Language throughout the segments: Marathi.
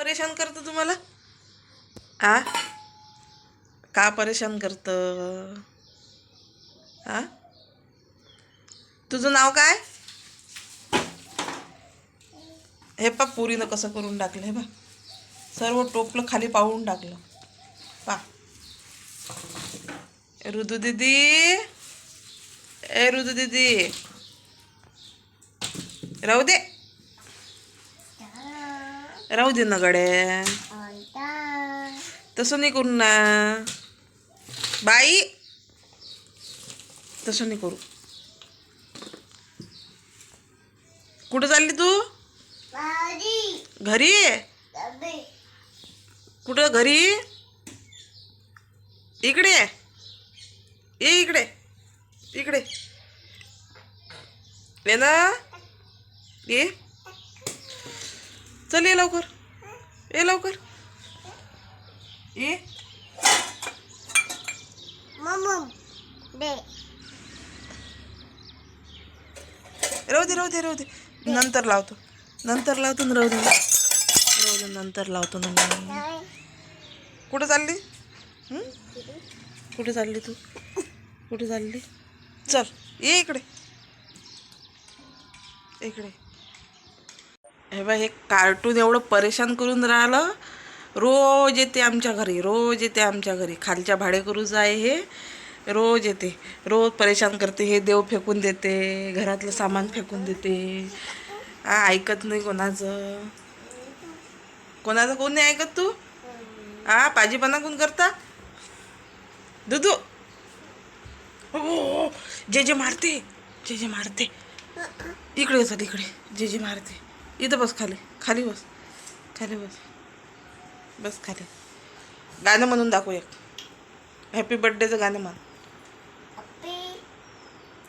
परेशान करतं तुम्हाला? आ का परेशान करतं? आ तुझं नाव काय? हे पा पुरीनं कसं करून टाकलं, हे बा सर्व टोपलं खाली पाहून टाकलं. पा ऋतू दीदी, ए ऋतू दीदी, राहू दे, राहू दे ना गड्या, तसं नाही करू ना बाई, तसं नाही करू. कुठं चालली तू? घरी. कुठं घरी? इकडे ये, इकडे इकडे ये ना, ये चल, ये लवकर, ये लवकर, ये राहू दे, राहू दे, राहू दे, नंतर लावतो, नंतर लावतो ना, राहू दे, राहू दे, नंतर लावतो ना मी. कुठं चालली? कुठे चालली तू? कुठे चालली? चल, ये इकडे, इकडे. हे बा, हे कार्टून एवढं परेशान करून राहिलं. रोज येते आमच्या घरी, रोज येते आमच्या घरी. खालच्या भाडेकरूचं आहे हे, रोज येते, रोज परेशान करते. हे देव फेकून देते, घरातलं सामान फेकून देते. ऐकत नाही कोणाचं. कोणाचं कोण नाही ऐकत तू? पाजीपणा कोण करता? दुदू, हो, जे मारते, जे मारते. इकडे चल, इकडे जे मारते. इथं बस, खाली खाली बस, खाली बस, बस खाली. गाणं म्हणून दाखव एक. हॅपी बर्थडेचं गाणं म्हण,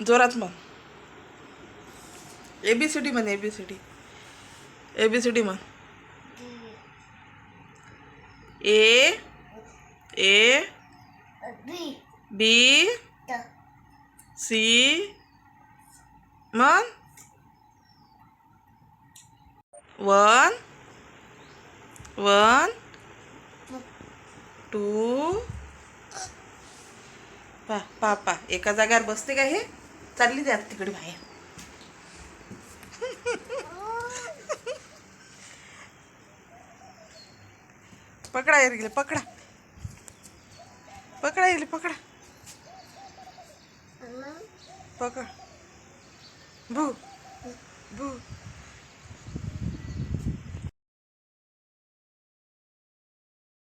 जोरात म्हण. ABCD म्हण, ABCD, ABCD म्हण. A B C म्हण. 1 1 2. पा एका जागेवर बसते का हे? चालली द्या तिकडे बाहेर. पकडा गेले, पकडा, पकडा गेले, पकडा, पकड. भू भू